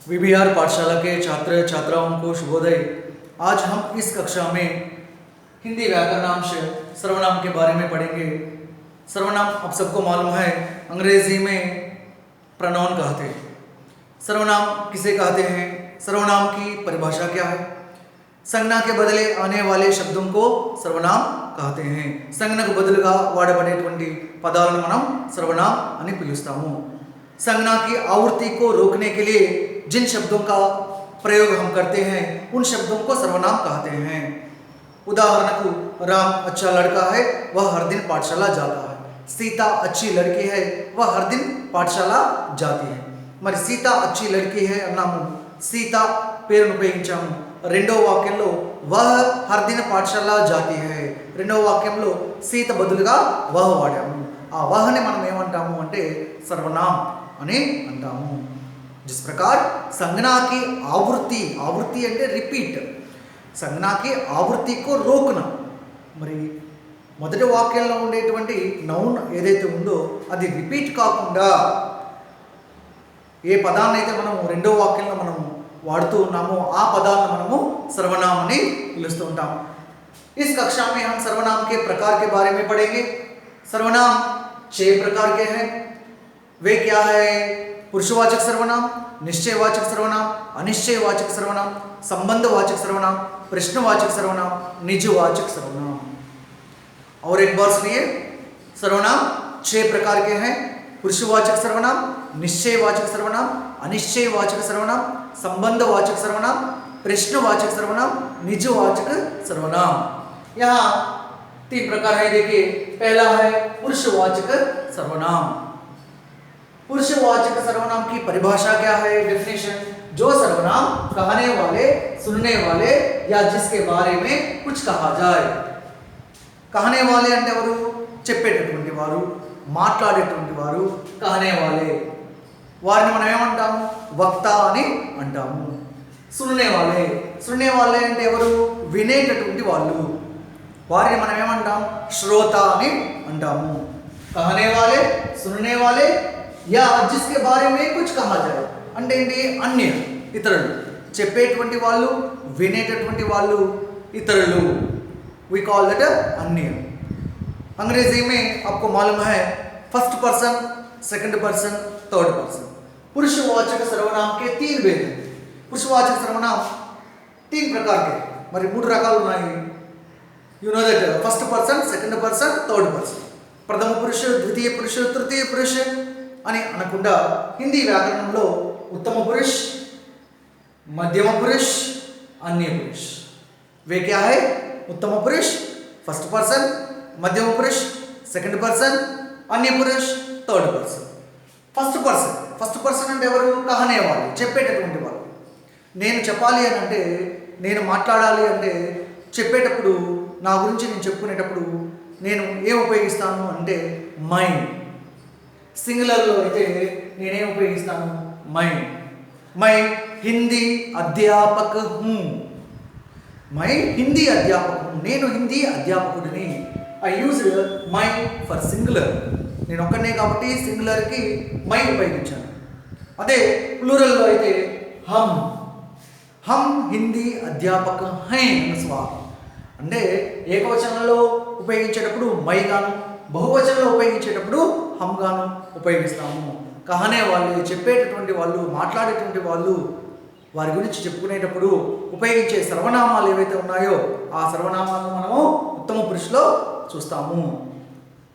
VBR पाठशाला के छात्र छात्राओं को शुभोदय। आज हम इस कक्षा में हिंदी व्याकरणांश सर्वनाम के बारे में पढ़ेंगे। सर्वनाम आप सबको मालूम है, अंग्रेजी में प्रोनाउन कहते हैं। सर्वनाम किसे कहते हैं, सर्वनाम की परिभाषा क्या है, संज्ञा के बदले आने वाले शब्दों को सर्वनाम कहते हैं। సంజ్ఞకు బదులుగా వాడబడేటువంటి పదాలను మనం सर्वनाम అని పిలుస్తాము। संज्ञा की आवृत्ति को रोकने के लिए जिन शब्दों का प्रयोग हम करते हैं उन शब्दों को सर्वनाम कहते हैं। उदाहरण को, राम अच्छा लड़का है, वह हर दिन पाठशाला जाता है। सीता अच्छी लड़की है, वह हर दिन पाठशाला जाती है। మరి సీత अच्छी लड़की है అన్నాము, సీత పేరును ఉపయోగించాము। రెండో వాక్యంలో వహ హర్ దిన్ పాఠశాల జాతి హై, రెండో వాక్యంలో సీత బదులుగా వహ వాడాము। ఆ వహని మనం ఏమంటాము అంటే सर्वनाम అని అంటాము। जिस प्रकार संज्ञा की आवृत्ति, आवृत्ति అంటే రిపీట్, సంజ్ఞా की आवृत्ति को रोकना। మరి మొదటి వాక్యంలో ఉండేటువంటి నౌన్ ఏదైతే ఉందో అది రిపీట్ కాకుండా ఏ పదాన్ని అయితే మనం రెండో వాక్యంలో మనం వాడుతూ ఉన్నామో ఆ పదాలను మనము सर्वनाम అని పిలుస్తూ ఉంటాం। इस कक्षा में हम सर्वनाम के प्रकार के बारे में पढ़ेंगे। सर्वनाम 6 प्रकार के हैं। वे क्या है? पुरुषवाचक सर्वनाम, निश्चयवाचक सर्वनाम, अनिश्चयवाचक सर्वनाम, संबंधवाचक सर्वनाम, प्रश्नवाचक सर्वनाम, निजवाचक सर्वनाम। और एक बार सुनिए, सर्वनाम 6 प्रकार के हैं। पुरुषवाचक सर्वनाम, निश्चयवाचक सर्वनाम, अनिश्चयवाचक सर्वनाम, संबंधवाचक सर्वनाम, प्रश्नवाचक सर्वनाम, निजवाचक सर्वनाम। यहाँ 3 प्रकार है। देखिए, पहला है पुरुषवाचक सर्वनाम। पुरुषवाचक सर्वनाम की परिभाषा क्या है, डेफिनेशन? जो सर्वनाम कहने वाले, सुनने वाले या जिसके बारे में कुछ कहा जाए। कहने वाले అంటే ఎవరు? చెప్పేటటువంటి వారు, మాట్లాడేటువంటి వారు कहने वाले। వారిని మనం ఏమంటాము? వక్త అని అంటాము। सुनने वाले, सुनने वाले అంటే ఎవరు? వినేటటువంటి వాళ్ళు, వారిని మనం ఏమంటాం? శ్రోత అని అంటాము। कहने वाले, सुनने वाले या जिसके बारे में कुछ कहा जाए అంటే ఏంటి? అన్య, ఇతరులు। చెప్పేటువంటి వాళ్ళు, వినేటటువంటి వాళ్ళు, ఇతరులు। वी कॉल दैट अन्य। अंग्रेजी में आपको मालूम है first person, second person, third person. पुरुषवाचक सर्वनाम के 3 भेद हैं। पुरुषवाचक सर्वनाम 3 प्रकार के, మరి 3 రకాలు ఉన్నాయి। You know that first person, second person, third person. ప్రథమ పురుష, ద్వితీయ పురుష, తృతీయ పురుష అని అనకుండా హిందీ వ్యాకరణంలో ఉత్తమ పురుష, మధ్యమ పురుష, अन्य पुरुष। वे क्या है? उत्तम पुरुष फर्स्ट पर्सन, मध्यम पुरुष सेकंड पर्सन, अन्य पुरुष थर्ड पर्सन। ఫస్ట్ పర్సన్ అంటే ఎవరు? कहने वाले, చెప్పేటటువంటి వాళ్ళు। నేను చెప్పాలి అని అంటే, నేను మాట్లాడాలి అంటే, చెప్పేటప్పుడు నా గురించి నేను చెప్పుకునేటప్పుడు నేను ఏం ఉపయోగిస్తాను అంటే మై। సింగులర్లో అయితే నేనేం ఉపయోగిస్తాను? మై। మై హిందీ అధ్యాపక్ హూ, మై హిందీ అధ్యాపక్ హూ, నేను హిందీ అధ్యాపకుడిని। ఐ యూజ్ మై ఫర్ సింగులర్, నేను ఒక్కనే కాబట్టి సింగులర్కి మై ఉపయోగించాను। అదే ప్లూరల్లో అయితే హమ్, హమ్ హిందీ అధ్యాపక్ హై స్వాగతం అంటే ఏకవచనంలో ఉపయోగించేటప్పుడు మై గాను, బహువచనంలో ఉపయోగించేటప్పుడు హమ్ గాను ఉపయోగిస్తాము। कहने వాళ్ళు, చెప్పేటటువంటి వాళ్ళు, మాట్లాడేటువంటి వాళ్ళు, వారి గురించి చెప్పుకునేటప్పుడు ఉపయోగించే సర్వనామాలు ఏవైతే ఉన్నాయో ఆ సర్వనామాలను మనము ఉత్తమ పురుషులో చూస్తాము।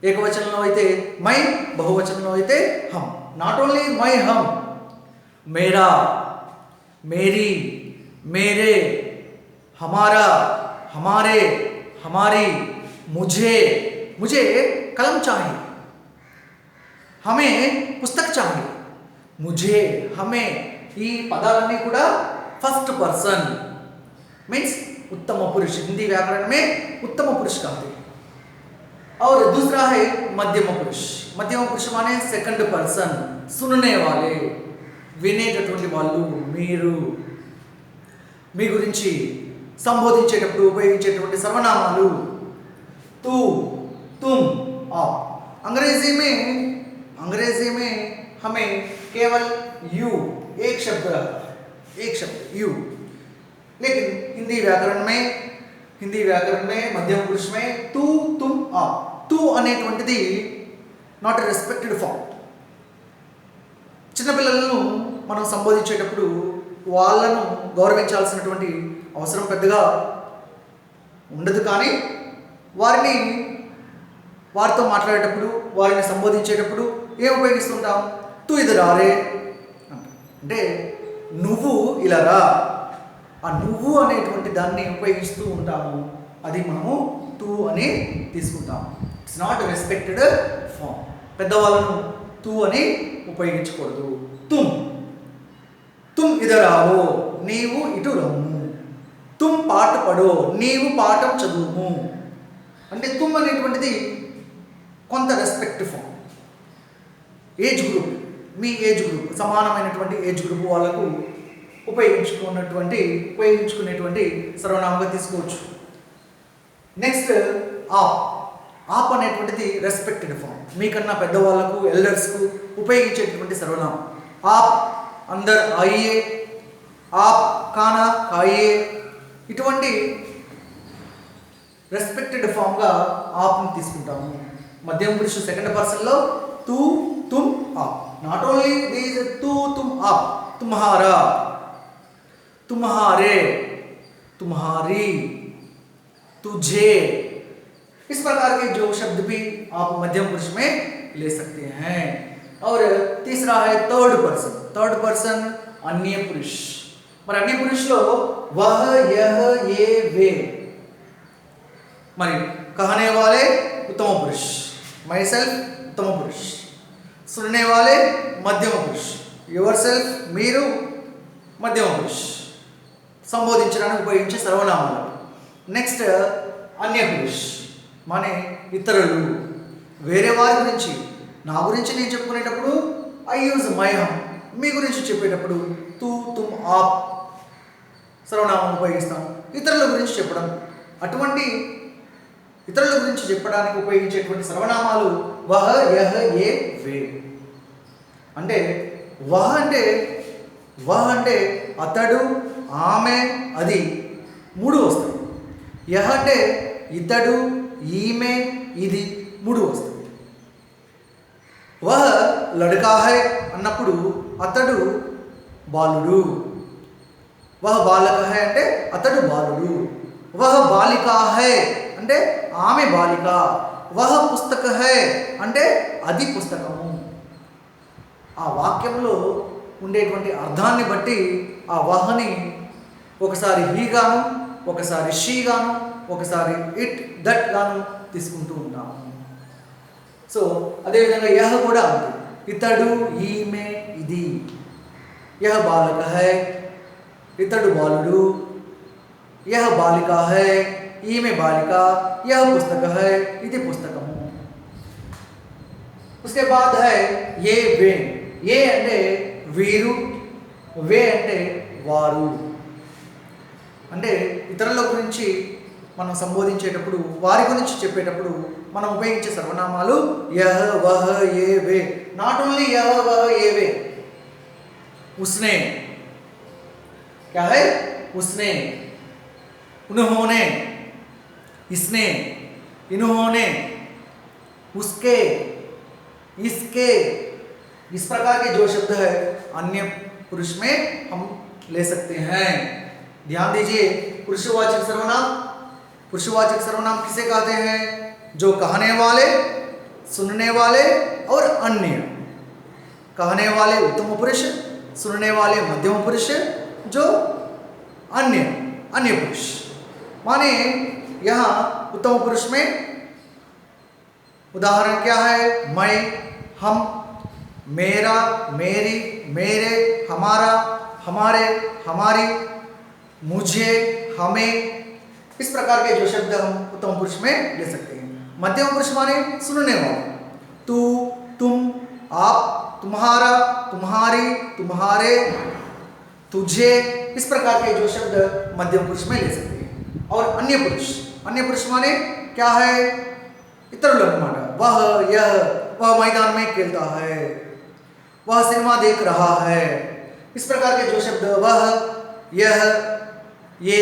ఏకవచనంలో అయితే మై, బహువచనంలో అయితే హమ్। Not only my, hum, Mera, Mary, मेरे, हमारा, हमारे, हमारी, मुझे, मुझे कलम चाहिए, हमें पुस्तक चाहिए, मुझे, हमें, ఈ పదాలన్నీ కూడా फर्स्ट पर्सन मीन्स उत्तम पुरुष। हिंदी व्याकरण में उत्तम पुरुष कहते हैं। और दूसरा है मध्यम पुरुष। मध्यम पुरुष माने सेकंड पर्सन, सुनने वाले, వినేటటువంటి వాళ్ళు, మీరు। మీ గురించి సంబోధించేటప్పుడు ఉపయోగించేటువంటి సర్వనామాలు తూ, तुम, आप। अंग्रेजी में हमें केवल यू एक शब्द रहा है। एक शब्द यू। लेकिन हिंदी व्याकरण में मध्यम पुरुष में तू तुम आप, तू అనేటువంటిది నాట్ ఎ రెస్పెక్టెడ్ ఫామ్. చిన్నపిల్లలను మనం సంబోధించేటప్పుడు వాళ్ళను గౌరవించాల్సినటువంటి అవసరం పెద్దగా ఉండదు, కానీ వారితో మాట్లాడేటప్పుడు, వారిని సంబోధించేటప్పుడు ఏం ఉపయోగిస్తుంటాం? తూ ఇది రారే అంటే నువ్వు ఇలా రా, ఆ నువ్వు అనేటువంటి దాన్ని ఉపయోగిస్తూ ఉంటాము. అది మనము తూ అని తీసుకుంటాము. It's not respected form. పెద్దవాళ్ళను తూ అని ఉపయోగించకూడదు. తుమ్ ఇదర్ ఆవో, నీవు ఇటు రమ్ము. తుమ్ పాట పడో, నీవు పాఠం చదువుము. అంటే తుమ్ అనేటువంటిది కొంత రెస్పెక్ట్ ఫామ్. ఏజ్ గ్రూప్, మీ ఏజ్ గ్రూప్, సమానమైనటువంటి ఏజ్ గ్రూప్ వాళ్ళకు ఉపయోగించుకునేటువంటి సర్వనామంగా తీసుకోవచ్చు. నెక్స్ట్ ఆప్ అనేటువంటిది రెస్పెక్టెడ్ ఫామ్. మీకన్నా పెద్దవాళ్ళకు, ఎల్డర్స్కు ఉపయోగించేటువంటి సర్వనామం. ఆప్ అందర్ ఆయియే, ఆప్ కానా కాయే, ఇటువంటి రెస్పెక్టెడ్ ఫామ్గా ఆప్ని తీసుకుంటాము. మధ్యమ పురుషు సెకండ్ పర్సన్లో తూ తుమ్ आप. Not only these तू तुम आप, तुम्हारा, तुम्हारे, तुम्हारी, तुझे, इस प्रकार के जो शब्द भी आप मध्यम पुरुष में ले सकते हैं. और तीसरा है थर्ड पर्सन अन्य पुरुष. మరి అన్య పురుషులో वह यह ये वे. మరి कहने वाले उत्तम पुरुष, माई सेल्फ उत्तम पुरुष. सुनने वाले मध्यम पुरुष, యువర్ సెల్ఫ్ మీరు మధ్యమ పురుష్. సంబోధించడానికి ఉపయోగించే సర్వనామాలు. నెక్స్ట్ అన్య పురుష్ మానే ఇతరులు, వేరే వారి గురించి. నా గురించి నేను చెప్పుకునేటప్పుడు ఐ యూజ్ మై హమ్, మీ గురించి చెప్పేటప్పుడు తూ తుమ్ ఆప్ సర్వనామం ఉపయోగిస్తాం. ఇతరుల గురించి చెప్పడం, అటువంటి ఇతరుల గురించి చెప్పడానికి ఉపయోగించేటువంటి సర్వనామాలు వహ యహ ఏ వే. అంటే వహ అంటే అతడు, ఆమె, అది మూడు వస్తాయి. యహ అంటే ఇతడు, ఈమె, ఇది మూడు వస్తాయి. వహ లడ్కా హై అన్నప్పుడు అతడు బాలుడు. వహ బాలక హై అంటే అతడు బాలుడు. వహ బాలికా హై అంటే ఆమె బాలిక. వహ పుస్తక హై అంటే అది పుస్తకము. ఆ వాక్యంలో ఉండేటువంటి అర్థాన్ని బట్టి ఆ వహని ఒకసారి హీ గాను, ఒకసారి షీ గాను, ఒకసారి ఇట్ దట్ గాను తీసుకుంటూ ఉంటాము. సో అదేవిధంగా యహ కూడా అంతే. ఇతడు, ఈమె, ఇది. యహ బాలక హై, ఇతడు బాలుడు. యహ బాలిక హై, ఈమె బాలిక. यह पुस्तक है, इति पुस्तकము. उसके बाद है ये वे. ये అంటే వీరు, వే అంటే వారు. అంటే ఇతరుల గురించి మనం సంబోధించేటప్పుడు, వారి గురించి చెప్పేటప్పుడు మనం ఉపయోగించే సర్వనామాలు యహ వహ ఏ వే. నాట్ ఓన్లీ యహ వహ ఏ వే. उसने क्या है? उसने, उन्होंने, इसने, इन्होंने, उसके, इसके, इस प्रकार के जो शब्द है अन्य पुरुष में हम ले सकते हैं. ध्यान दीजिए, पुरुषवाचक सर्वनाम किसे कहते हैं? जो कहने वाले, सुनने वाले और अन्य. कहने वाले उत्तम पुरुष, सुनने वाले मध्यम पुरुष, जो अन्य पुरुष. माने यहाँ उत्तम पुरुष में उदाहरण क्या है? मैं, हम, मेरा, मेरी, मेरे, हमारा, हमारे, हमारी, मुझे, हमें, इस प्रकार के जो शब्द हम उत्तम पुरुष में ले सकते हैं. मध्यम पुरुष माने सुनने वाले. तू, तुम, आप, तुम्हारा, तुम्हारी, तुम्हारे, तुझे, इस प्रकार के जो शब्द मध्यम पुरुष में ले सकते हैं. और अन्य पुरुष माने क्या है? इतरुలు అన్నమాట. वह मैदान में खेलता है, वह सिनेमा देख रहा है. इस प्रकार के जो शब्द वह, यह, ये,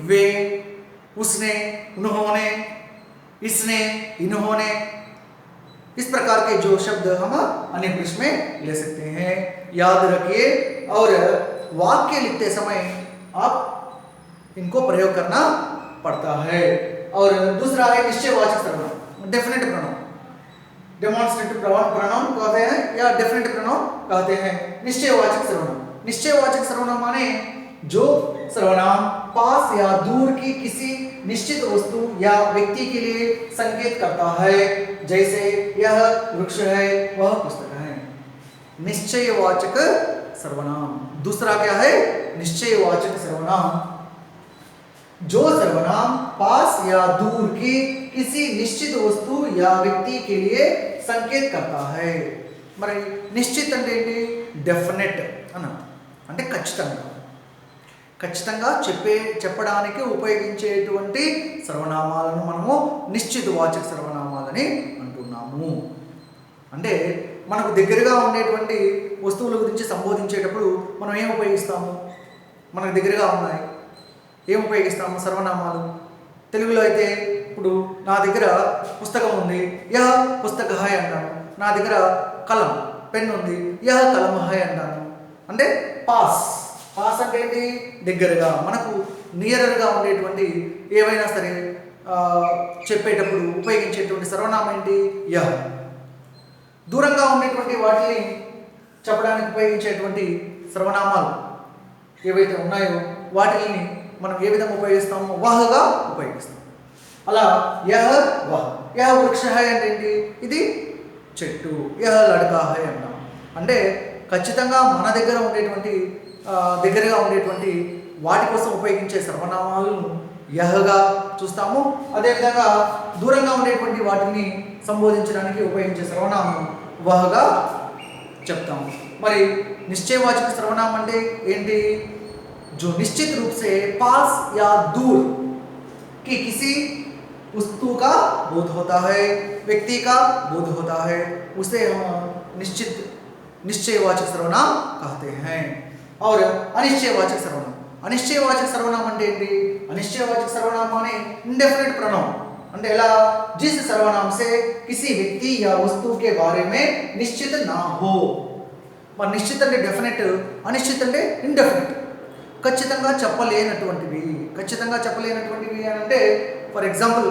वे, उसने, उन्होंने, इसने, इन्होंने, इस प्रकार के जो शब्द हम अन्य पुरुष में ले सकते हैं, याद रखिए। और वाक्य लिखते समय आप इनको प्रयोग करना पड़ता है। और दूसरा है निश्चयवाचक सर्वनाम, डेफिनेट प्रोनाउन, डेमोन्स्ट्रेटिव प्रोनाउन कहते हैं या डेफिनेट प्रोनाउन कहते हैं। निश्चयवाचक सर्वनाम, निश्चयवाचक सर्वनाम माने जो सर्वनाम पास या दूर की किसी निश्चित वस्तु या व्यक्ति के लिए संकेत करता है, जैसे यह वृक्ष है, वह पुस्तक है। निश्चयवाचक सर्वनाम। दूसरा क्या है? निश्चयवाचक सर्वनाम, जो सर्वनाम पास या दूर की किसी निश्चित वस्तु या व्यक्ति के लिए संकेत करता है। మరి నిశ్చిత అంటే ఏంటి? డెఫినెట్ అన్న, అంటే ఖచ్చితంగా ఖచ్చితంగా చెప్పడానికి ఉపయోగించేటువంటి సర్వనామాలను మనము నిశ్చితవాచక సర్వనామాలని అంటున్నాము. అంటే మనకు దగ్గరగా ఉండేటువంటి వస్తువుల గురించి సంబోధించేటప్పుడు మనం ఏం ఉపయోగిస్తాము? మనకు దగ్గరగా ఉన్నాయి, ఏం ఉపయోగిస్తాము? సర్వనామాలు. తెలుగులో అయితే ఇప్పుడు నా దగ్గర పుస్తకం ఉంది, యహ పుస్తక హై అంటాను. నా దగ్గర కలం పెన్ ఉంది, యహ కలం హై అంటాను. అంటే పాస్, పాస్ అంటే ఏంటి? దగ్గరగా, మనకు నియరర్గా ఉండేటువంటి ఏవైనా సరే చెప్పేటప్పుడు ఉపయోగించేటువంటి సర్వనామం ఏంటి? యహ. దూరంగా ఉండేటువంటి వాటిని చెప్పడానికి ఉపయోగించేటువంటి సర్వనామాలు ఏవైతే ఉన్నాయో వాటిని మనం ఏ విధంగా ఉపయోగిస్తాము? వహగా ఉపయోగిస్తాం. అలా యహ వహ. యహ వృక్ష హై అంటే ఏంటి? ఇది చెట్టు. యహ లడకా హై అన్నాం. అంటే ఖచ్చితంగా మన దగ్గర ఉండేటువంటి దగ్గరగా ఉండేటువంటి వాటి కోసం ఉపయోగించే సర్వనామాలను యహగా చూస్తాము. అదేవిధంగా దూరంగా ఉండేటువంటి వాటిని సంబోధించడానికి ఉపయోగించే సర్వనామం వహగా చెప్తాము. మరి నిశ్చయవాచక సర్వనామం అంటే ఏంటి? जो निश्चित रूप से पास या दूर की किसी वस्तु का बोध होता है, व्यक्ति का बोध होता है, उसे हम निश्चयवाचक सर्वनाम कहते हैं. और अनिश्चयवाचक सर्वनाम, अनिश्चयवाचक सर्वनाम అంటే ఏంటి? अनिश्चयवाचक सर्वनाम माने इंडेफिनिट प्रोनाउन. అంటే ఎలా? जिस सर्वनाम से किसी व्यक्ति या वस्तु के बारे में निश्चित ना हो. మరి నిశ్చిత అంటే డెఫినెట్, అనిశ్చిత అంటే ఇండెఫినిట్. ఖచ్చితంగా చెప్పలేనటువంటివి. ఖచ్చితంగా చెప్పలేనటువంటివి అని అంటే ఫర్ ఎగ్జాంపుల్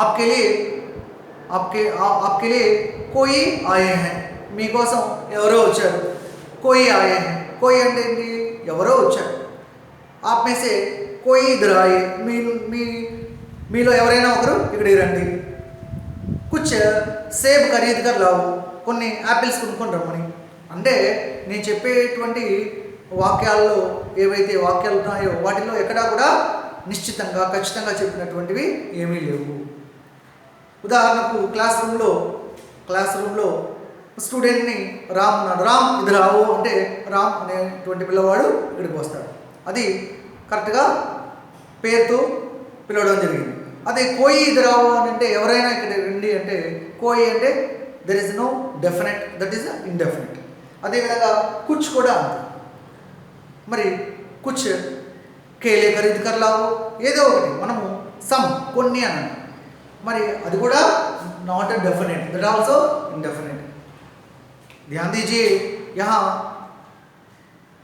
आपके लिए कोई आए हैं, మీకోసం ఎవరో వచ్చారు. कोई आए हैं, कोई అంటే ఏంటి? ఎవరో వచ్చారు. आप में से कोई इधर आए, మీలో ఎవరైనా ఒకరు ఇక్కడికి రండి. कुछ सेब खरीद कर लाओ, కొన్ని యాపిల్స్ కొనుక్కొని రమ్మని. అంటే నేను చెప్పేటువంటి వాక్యాల్లో ఏవైతే వాక్యాలు ఉన్నాయో వాటిలో ఎక్కడా కూడా నిశ్చితంగా ఖచ్చితంగా చెప్పినటువంటివి ఏమీ లేవు. ఉదాహరణకు క్లాస్ రూమ్లో స్టూడెంట్ని రామ్ అన్నాడు. రామ్ ఇది రావు అంటే రామ్ అనేటువంటి పిల్లవాడు ఇక్కడికి వస్తాడు. అది కరెక్ట్గా పేరుతో పిలవడం జరిగింది. అదే కోయి ఇది రావు అని అంటే ఎవరైనా ఇక్కడ రండి అంటే కోయి అంటే there is no definite, that is indefinite. అదేవిధంగా కుచ్ కూడా అంతే. మరి కుచ్ కేలే ఖరీదు కర్ లావు, ఏదో ఒకటి మనము సమ్ కొన్ని అని అంటాం. మరి అది కూడా not a definite, that also indefinite. ध्यान दीजिए, यहाँ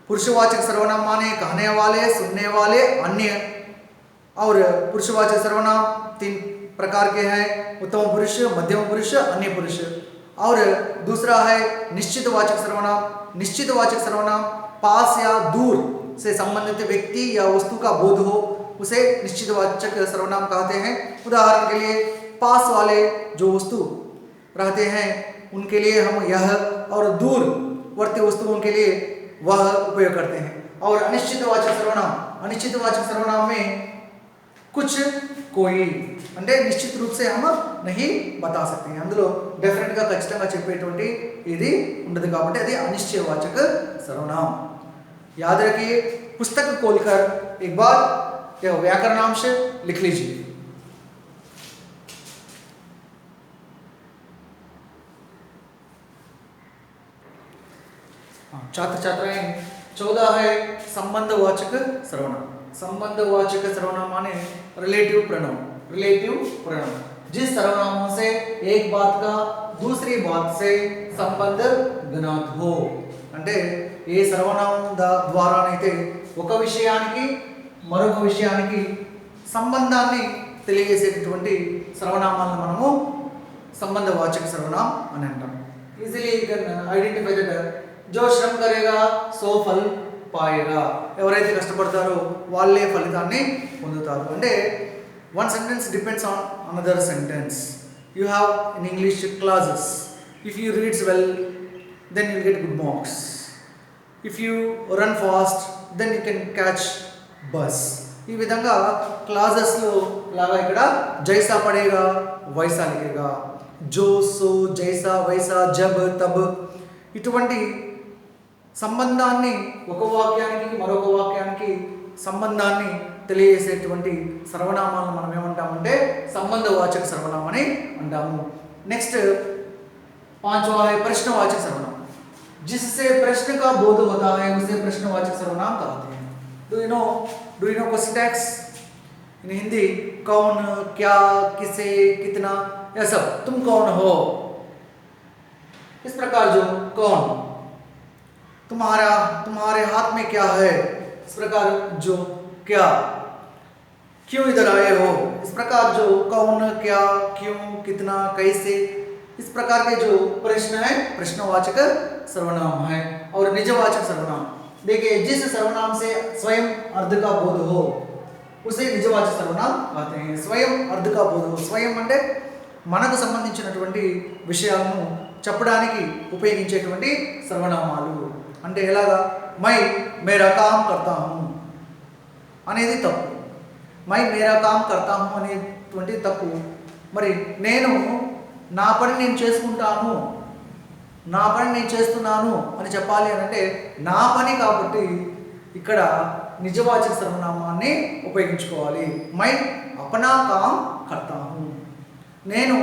पुरुषवाचक सर्वनाम माने कहने वाले, सुनने वाले, अन्य. और पुरुषवाचक सर्वनाम 3 प्रकार के हैं: उत्तम पुरुष, मध्यम पुरुष, अन्य पुरुष. और दूसरा है निश्चितवाचक सर्वनाम. निश्चितवाचक सर्वनाम पास या दूर से संबंधित व्यक्ति या वस्तु का बोध हो, उसे निश्चितवाचक सर्वनाम कहते हैं. उदाहरण के लिए पास वाले जो वस्तु रहते हैं उनके लिए हम यह, और दूर वर्ती वस्तुओं के लिए वह उपयोग करते हैं. और अनिश्चितवाचक सर्वनाम में कुछ कोई అంటే నిశ్చిత రూप से हम नहीं बता सकते हैं. అందులో డెఫినెట్ గా ఖచ్చితంగా చెప్పేటువంటి ఇది ఉండదు కాబట్టి అది అనిశ్చయవాచక सर्वनाम. याद रखिए, पुस्तक खोलकर एक बार यह व्याकरणांश लिख लीजिए. छात्र छात्राएं 14 है संबंधवाचक सर्वनाम। संबंधवाचक सर्वनाम माने रिलेटिव प्रोनाउन। रिलेटिव प्रोनाउन जिस सर्वनामों से एक बात का दूसरी बात से संबंध ज्ञात हो, అంటే ఏ సర్వనామం ద్వారానైతే ఒక విషయానికి మరొక విషయానికి సంబంధాన్ని తెలియజేసేటటువంటి సర్వనామాలను మనము సంబంధవాచక సర్వనామం అని అంటాం. Easily you can identify that जो श्रम करेगा सो फल पाएगा. ఎవరైతే కష్టపడతారో వాళ్ళే ఫలితాన్ని పొందుతారు. అంటే one sentence depends on another sentence. You have in English clauses. If you reads well, then you get good marks. If you run fast, then you can catch bus. ఈ విధంగా క్లాజెస్ లో లాగా ఇక్కడ జైసా పడేగా వైసా లిఖేగా, జో సో జైసా వైసా జబ్ thumb ఇటువంటి సంబంధాన్ని ఒక వాక్యానికి మరొక వాక్యానికి సంబంధాన్ని తెలియజేసేటువంటి సర్వనామాలను మనం ఏమంటామంటే సంబంధవాచక సర్వనామం అని అంటాము. నెక్స్ట్ पांचवा है प्रश्नवाचक सर्वनाम. जिससे प्रश्न का बोध होता है उसे प्रश्नवाचक सर्वनाम कहते हैं. Do you know question tags इन हिंदी? कौन, क्या, किसे, कितना, यह सब. तुम कौन हो, इस प्रकार जो कौन, तुम्हारे हाथ में क्या है, इस प्रकार जो क्या, क्यों इधर आए हो, इस प्रकार जो कौन, क्या, क्यों, कितना, कैसे, इस प्रकार के जो प्रश्न है प्रश्नवाचक सर्वनाम है. और निजवाचक सर्वनाम, देखिए जिस सर्वनाम से स्वयं अर्थ का बोध हो उसे निजवाचक सर्वनाम कहते हैं. स्वयं अर्थ का बोध हो, స్వయం అంటే మనకు సంబంధించినటువంటి విషయాలను చెప్పడానికి ఉపయోగించేటువంటి సర్వనామాలు. అంటే ఎలాగా మై మేరా కామ్ కర్తా హూ అనేది తప్పు, మై మేరా కామ్ కర్తా హూ అనేటువంటి తప్పు. మరి నేను నా పని నేను చేసుకుంటాను, నా పని నేను చేస్తున్నాను అని చెప్పాలి అని అంటే నా పని కాబట్టి ఇక్కడ నిజవాచక సర్వనామాన్ని ఉపయోగించుకోవాలి. మై అపనా కామ్ కర్తా హూ, నేను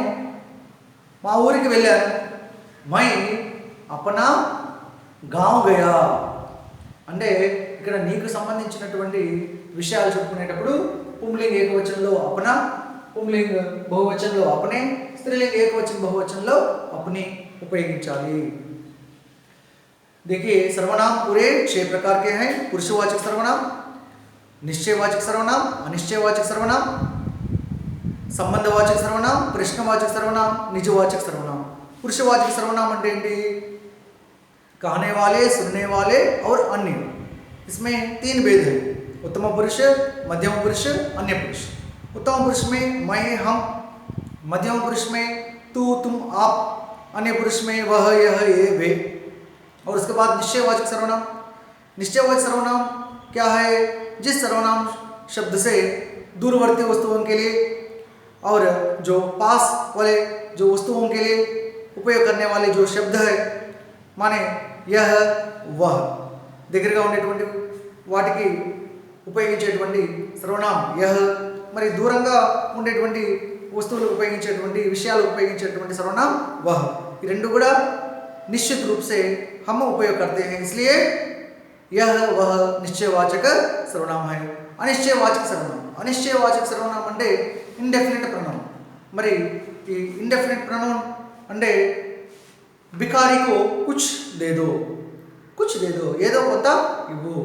మా ఊరికి వెళ్ళాను. మై అపనా గావ్ గయా అంటే ఇక్కడ నీకు సంబంధించినటువంటి విషయాలు చెప్పుకునేటప్పుడు పుంలింగ్ ఏకవచనంలో అపనా, పుంలింగ్ బహువచనంలో అపనే, स्त्रीलिंग एकवचन बहुवचन लो अपनी उपयोగించాలి. देखिए सर्वनाम पूरे 6 प्रकार के हैं. पुरुषवाचक सर्वनाम, निश्चयवाचक सर्वनाम, अनिश्चयवाचक सर्वनाम, संबंधवाचक सर्वनाम, प्रश्नवाचक सर्वनाम, निजवाचक सर्वनाम. पुरुषवाचक सर्वनाम అంటే ఏంటి? कहने वाले, सुनने वाले और अन्य. इसमें 3 भेद हैं. उत्तम पुरुष, मध्यम पुरुष, अन्य पुरुष. उत्तम पुरुष में मैं, हम. मध्यम पुरुष में तू, तुम, आप. अन्य पुरुष में वह, यह, ये, वे. और उसके बाद निश्चयवाचक सर्वनाम. निश्चयवाचक सर्वनाम क्या है? जिस सर्वनाम शब्द से दूरवर्ती वस्तुओं के लिए और जो पास वाले जो वस्तुओं के लिए उपयोग करने वाले जो शब्द है, माने यह, वह దగ్గరగా ఉండేటువంటి వాటికి ఉపయోగించేటువంటి సర్వనామం యహ. మరి దూరంగా ఉండేటువంటి वस्तुओं उपयोగించేటువంటి విషయాలు ఉపయోగించేటువంటి सर्वनाम वह. ये రెండు కూడా निश्चित रूप से हम उपयोग करते हैं, इसलिए यह वह निश्चयवाचक सर्वनाम है. अनिश्चयवाचक सर्वनाम. अनिश्चयवाचक सर्वनाम అంటే ఇండెఫినిట్ ప్రోనౌన్. మరి ఈ ఇండెఫినిట్ ప్రోనౌన్ అంటే भिखारी को कुछ दे दो, कुछ दे दो, ఏదో కొంత ఇవ్వు.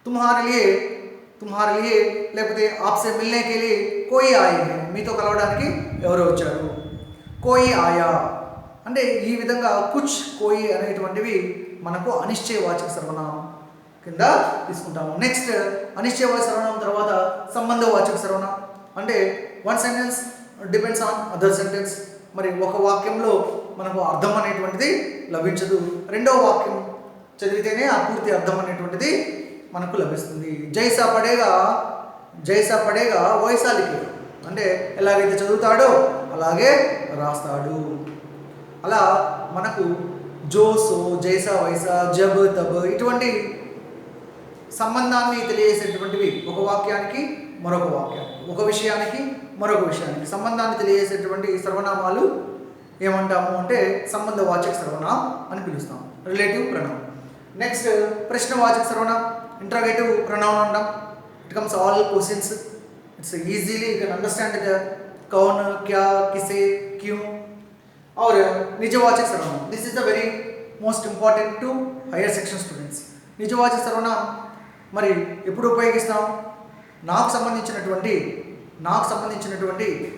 तुम्हारे लिए లేకపోతే आपसे मिलने के लिए कोई आए हैं, మీతో కలవడానికి ఎవరో వచ్చారు. कोई आया అంటే ఈ విధంగా కుచ్, కోయి అనేటువంటివి మనకు అనిశ్చయవాచక సర్వనామం కింద తీసుకుంటాము. నెక్స్ట్ అనిశ్చయవాచక సర్వనామం తర్వాత సంబంధవాచక సర్వనామం. అంటే one sentence depends on other sentence. మరి ఒక వాక్యంలో మనకు అర్థం అనేటువంటిది లభించదు, రెండో వాక్యం చదివితేనే ఆ పూర్తి అర్థం అనేటువంటిది మనకు లభిస్తుంది. జైసా పడేగా వైసా లిఖేగా అంటే ఎలాగైతే చదువుతాడో అలాగే రాస్తాడు. అలా మనకు జో, సో, జైసా, వైసా, జబ్, తబ్ ఇటువంటి సంబంధాన్ని తెలియజేసేటువంటివి ఒక వాక్యానికి మరొక వాక్యానికి, ఒక విషయానికి మరొక విషయానికి సంబంధాన్ని తెలియజేసేటువంటి సర్వనామాలు ఏమంటాము అంటే సంబంధవాచక సర్వనామం అని పిలుస్తాం, రిలేటివ్ ప్రొనౌన్. నెక్స్ట్ ప్రశ్నవాచక సర్వనామం, ఇంట్రాగేటివ్ ప్రొనౌన్ అంటాం. It comes all questions, it's easily you can understand the कौन, क्या, किसे, क्यों. और निजवाचक सर्वनाम, this is the very most important to higher section students. నిజవాచక సర్వనామం మరి ఎప్పుడు ఉపయోగిస్తాం? నాకు సంబంధించినటువంటి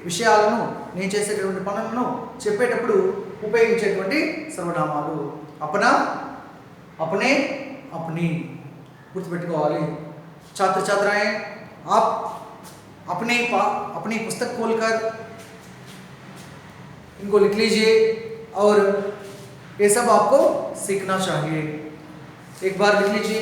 విషయాలను, నేను చేసేటటువంటి పనులను చెప్పేటప్పుడు ఉపయోగించేటువంటి సర్వనామాలు. అపనా, అపనే, అప్ని గుర్తుపెట్టుకోవాలి. छात्र छात्राएं आप अपनी पुस्तक खोलकर इनको लिख लीजिए और ये सब आपको सीखना चाहिए. एक बार लिख लीजिए.